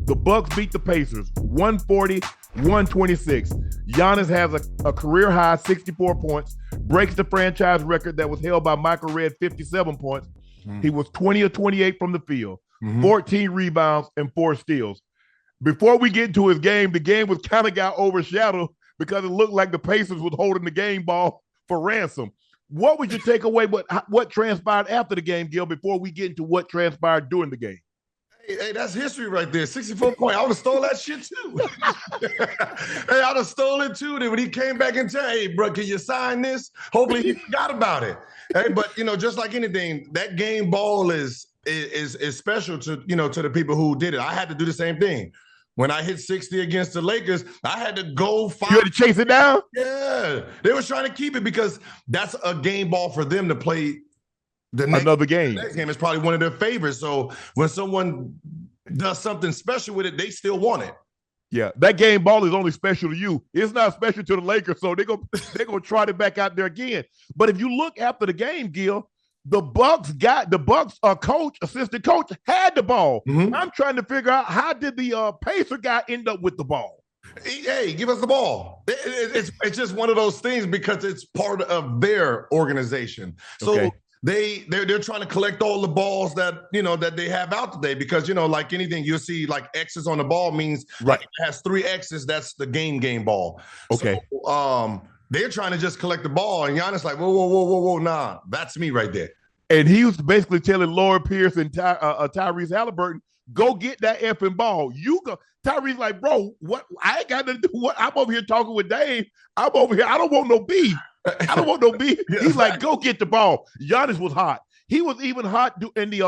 The Bucks beat the Pacers 140-126. Giannis has a career high 64 points, breaks the franchise record that was held by Michael Redd, 57 points. He was 20 of 28 from the field, 14 rebounds, and 4 steals. Before we get into his game, the game was kind of got overshadowed because it looked like the Pacers was holding the game ball for ransom. What would you take away what transpired after the game, Gil, before we get into what transpired during the game? Hey, that's history right there. 64 points. I would have stole that shit too. Hey, I would have stolen it too. Then when he came back and said, hey, bro, can you sign this? Hopefully he forgot about it. Hey, but just like anything, that game ball is special to to the people who did it. I had to do the same thing. When I hit 60 against the Lakers, I had to go find. You had to chase it down? Yeah. They were trying to keep it because that's a game ball for them to play another game. The next game is probably one of their favorites. So when someone does something special with it, they still want it. Yeah, that game ball is only special to you. It's not special to the Lakers, so they're gonna try it back out there again. But if you look after the game, Gil, the Bucks assistant coach had the ball. I'm trying to figure out how did the Pacer guy end up with the ball? Hey, give us the ball. It's just one of those things because it's part of their organization. So okay. They're trying to collect all the balls that that they have out today because like anything you'll see like X's on the ball means right. Like it has 3 X's. That's the game ball. Okay. So, they're trying to just collect the ball, and Giannis like, whoa, nah, that's me right there. And he was basically telling Laura Pierce and Tyrese Halliburton, go get that effing ball. You go. Tyrese like, bro, what? I ain't got to do what. I'm over here talking with Dave. I'm over here. I don't want no beef. I don't want no beef. He's like, go get the ball. Giannis was hot. He was even hot in the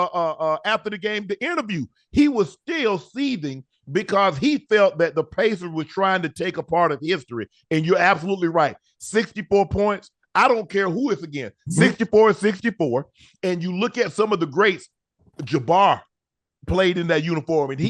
after the game, the interview. He was still seething because he felt that the Pacers was trying to take a part of history. And you're absolutely right. 64 points. I don't care who it's against. 64 is 64. And you look at some of the greats. Jabbar played in that uniform, and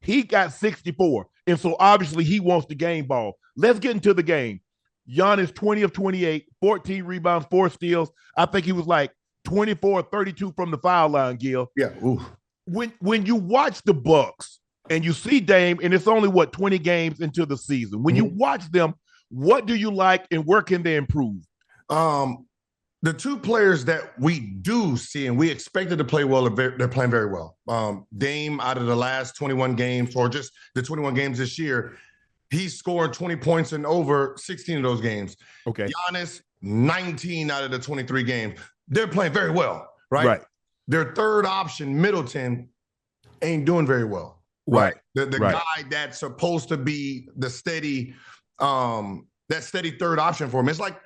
he got 64. And so obviously he wants the game ball. Let's get into the game. Giannis 20 of 28, 14 rebounds, 4 steals. I think he was like 24 or 32 from the foul line, Gil. Yeah. Ooh. When you watch the Bucks and you see Dame, and it's only 20 games into the season. When you watch them, what do you like and where can they improve? The 2 players that we do see and we expected to play well, they're playing very well. Dame, out of the last 21 games, or just the 21 games this year, he's scored 20 points and over 16 of those games. Okay. Giannis, 19 out of the 23 games. They're playing very well, right? Right. Their third option, Middleton, ain't doing very well. Right. The right. guy that's supposed to be the steady, that steady third option for him. It's like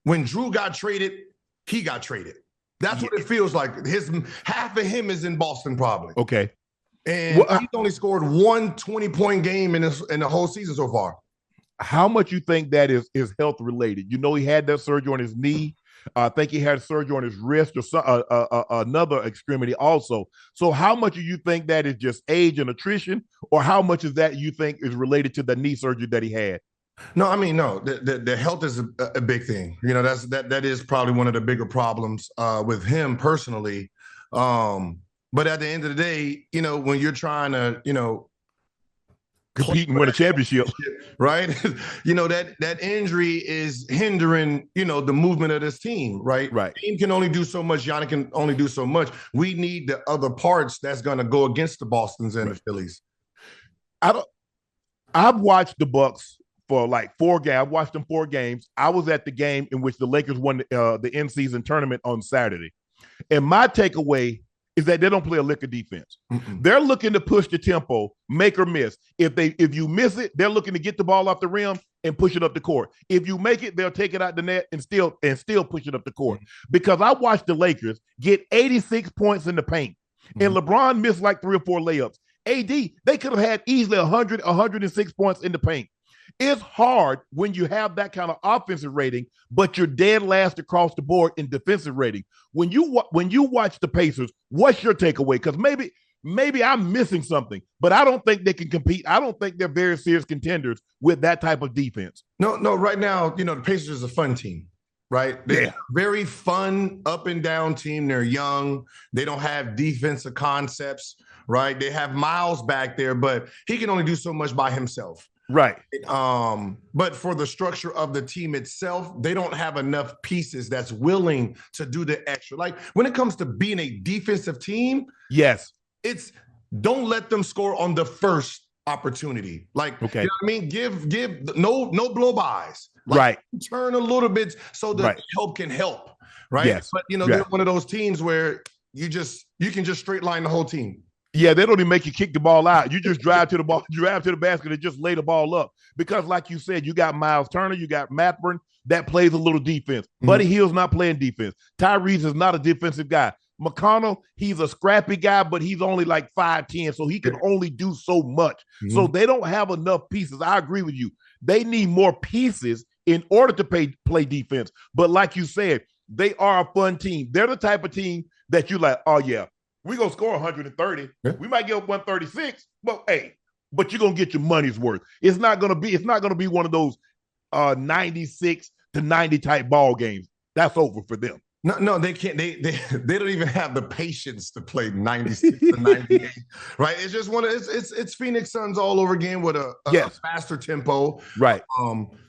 when Drew got traded, he got traded. That's what it feels like. Half of him is in Boston probably. Okay. And he's only scored 1 20-point game in the whole season so far. How much you think that is health related? He had that surgery on his knee. I think he had surgery on his wrist or another extremity also. So how much do you think that is just age and attrition, or how much is that you think is related to the knee surgery that he had? No, I mean, no, the health is a big thing. That is probably one of the bigger problems with him personally. But at the end of the day, when you're trying to, compete and win a championship, right? That injury is hindering, the movement of this team, right? Right. The team can only do so much. Giannis can only do so much. We need the other parts that's going to go against the Bostons and the Phillies. I've watched the Bucks for like 4 games. I've watched them 4 games. I was at the game in which the Lakers won the in-season tournament on Saturday. And my takeaway is that they don't play a lick of defense. They're looking to push the tempo, make or miss. If you miss it, they're looking to get the ball off the rim and push it up the court. If you make it, they'll take it out the net and still push it up the court. Because I watched the Lakers get 86 points in the paint, and LeBron missed like 3 or 4 layups. AD, they could have had easily 100, 106 points in the paint. It's hard when you have that kind of offensive rating, but you're dead last across the board in defensive rating. When you watch the Pacers, what's your takeaway? Because maybe I'm missing something, but I don't think they can compete. I don't think they're very serious contenders with that type of defense. No. Right now, the Pacers is a fun team, right? They're very fun, up and down team. They're young. They don't have defensive concepts, right? They have Miles back there, but he can only do so much by himself. Right. But for the structure of the team itself, they don't have enough pieces that's willing to do the extra. Like when it comes to being a defensive team, yes, it's don't let them score on the first opportunity. Like, okay. You know what I mean? Give no blow-bys. Like, right. Turn a little bit so the help can help. Right. Yes. But they're one of those teams where you can just straight line the whole team. Yeah, they don't even make you kick the ball out. You just drive to the basket and just lay the ball up. Because like you said, you got Miles Turner, you got Mathurin that plays a little defense. Mm-hmm. Buddy Hield's not playing defense. Tyrese is not a defensive guy. McConnell, he's a scrappy guy, but he's only like 5'10", so he can only do so much. Mm-hmm. So they don't have enough pieces. I agree with you. They need more pieces in order to play defense. But like you said, they are a fun team. They're the type of team that you like, oh yeah, we're going to score 130. Yeah. We might get up 136, but you're going to get your money's worth. It's not going to be one of those 96 to 90 type ball games. That's over for them. No, they can't. They don't even have the patience to play 96 to 98. Right? It's just it's Phoenix Suns all over again with a faster tempo. Right.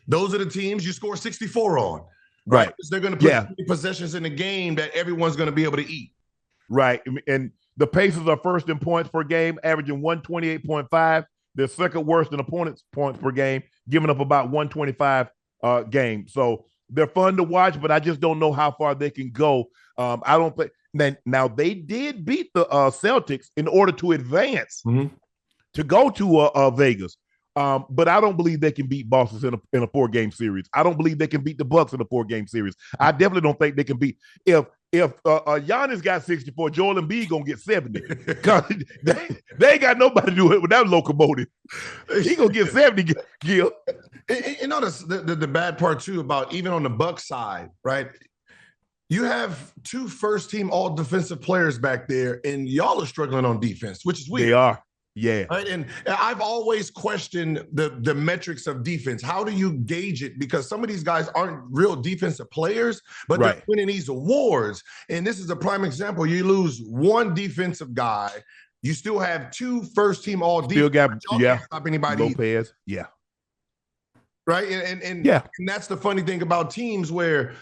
Those are the teams you score 64 on. Right. They're going to put possessions in the game that everyone's going to be able to eat. Right. And the Pacers are first in points per game, averaging 128.5. They're second worst in opponents' points per game, giving up about 125 game. So they're fun to watch, but I just don't know how far they can go. I don't think now they did beat the Celtics in order to advance to go to Vegas. But I don't believe they can beat Boston in a 4-game series. I don't believe they can beat the Bucks in a 4-game series. I definitely don't think they can beat if Giannis got 64, Joel Embiid gonna get 70. Because they ain't got nobody to do it with that locomotive. He gonna get 70, Gil. You notice the bad part too about even on the Bucks side, right? You have 2 first-team all-defensive players back there, and y'all are struggling on defense, which is weird. They are. Yeah. Right. And I've always questioned the metrics of defense. How do you gauge it? Because some of these guys aren't real defensive players, but they're winning these awards. And this is a prime example. You lose one defensive guy. You still have 2 first-team all-defense. Can't stop anybody. Lopez. Yeah. Right. And that's the funny thing about teams where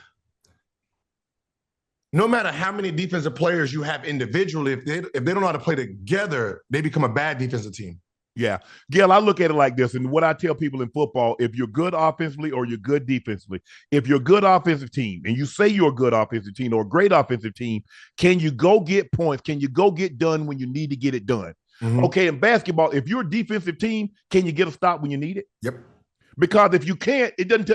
no matter how many defensive players you have individually, if they don't know how to play together, they become a bad defensive team. Yeah. Gil, I look at it like this, and what I tell people in football, if you're good offensively or you're good defensively, if you're a good offensive team and you say you're a good offensive team or a great offensive team, can you go get points? Can you go get done when you need to get it done? Mm-hmm. Okay, in basketball, if you're a defensive team, can you get a stop when you need it? Yep. Because if you can't, it doesn't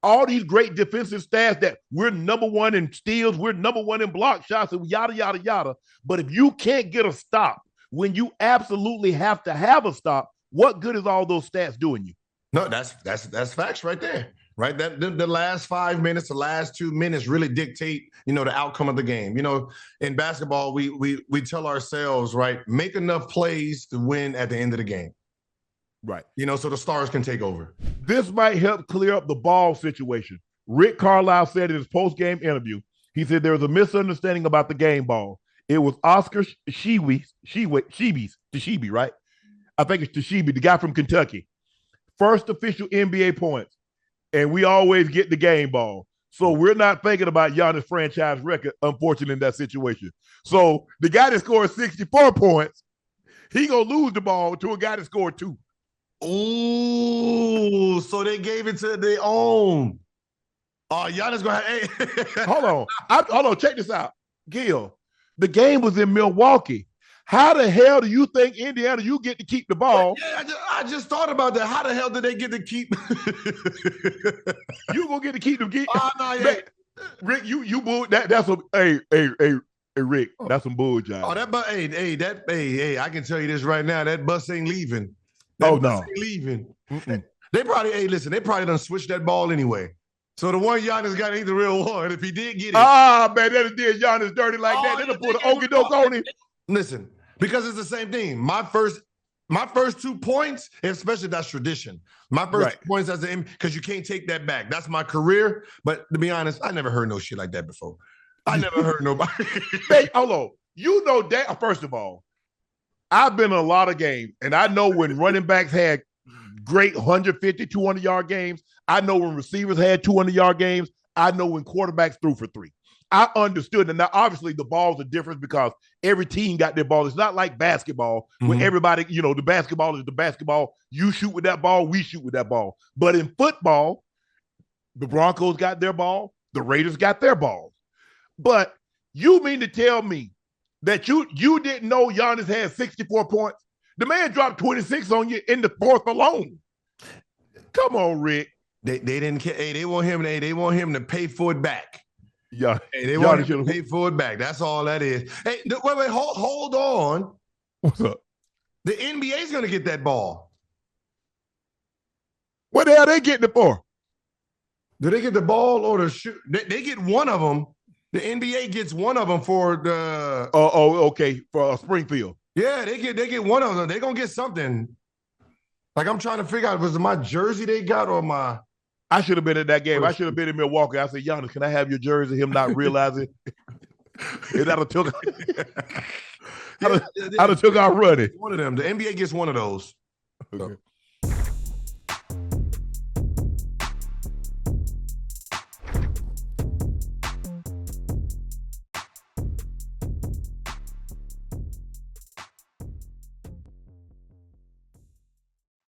all these great defensive stats that we're number 1 in steals, we're number 1 in block shots, and yada, yada, yada. But if you can't get a stop when you absolutely have to have a stop, what good is all those stats doing you? No, that's facts right there. Right. That the last 5 minutes, the last 2 minutes really dictate, the outcome of the game. In basketball, we tell ourselves, right, make enough plays to win at the end of the game. Right. So the stars can take over. This might help clear up the ball situation. Rick Carlisle said in his post-game interview, he said there was a misunderstanding about the game ball. It was Oscar Tshiebwe, right? I think it's Tshiebwe, the guy from Kentucky. First official NBA points. And we always get the game ball. So we're not thinking about Giannis' franchise record, unfortunately, in that situation. So the guy that scored 64 points, he going to lose the ball to a guy that scored 2. Ooh, so they gave it to their own. Oh, Giannis gonna have. Hey. Hold on. Check this out, Gil. The game was in Milwaukee. How the hell do you think Indiana? You get to keep the ball? Yeah, I just thought about that. How the hell did they get to keep? You gonna get to keep them? Oh no, yeah. Rick, you bull. That's some. Hey, Rick, that's some bull job. Oh, that bus. Hey, I can tell you this right now. That bus ain't leaving. No. Ain't leaving. They probably, they probably done switched that ball anyway. So the one Giannis got ain't the real one. If he did get it. Man, that did Giannis dirty like that. They done put an okey doke on him. Listen, because it's the same thing. My first 2 points, especially that's tradition. My first 2 points because you can't take that back. That's my career. But to be honest, I never heard no shit like that before. I never heard nobody. Hey, hold on. That, first of all, I've been in a lot of games, and I know when running backs had great 150, 200-yard games. I know when receivers had 200-yard games. I know when quarterbacks threw for 3. I understood. And now, obviously, the balls are different because every team got their ball. It's not like basketball where everybody, the basketball is the basketball. You shoot with that ball, we shoot with that ball. But in football, the Broncos got their ball. The Raiders got their balls. But you mean to tell me that you didn't know Giannis had 64 points? The man dropped 26 on you in the fourth alone. Come on, Rick. They didn't care. Hey, they want him. They want him to pay for it back. Yeah, hey, they want him to pay for it back. That's all that is. Hey, wait, hold on. What's up? The NBA's going to get that ball. What the hell are they getting it for? Do they get the ball or the shoot? They get one of them. The NBA gets one of them for the. Okay, for Springfield. Yeah, they get one of them. They're gonna get something. Like I'm trying to figure out, was it my jersey they got or my? I should have been at that game. I should have been in Milwaukee. I said, Giannis, can I have your jersey? Him not realizing. I'd have took our running. One of them. The NBA gets one of those. Okay.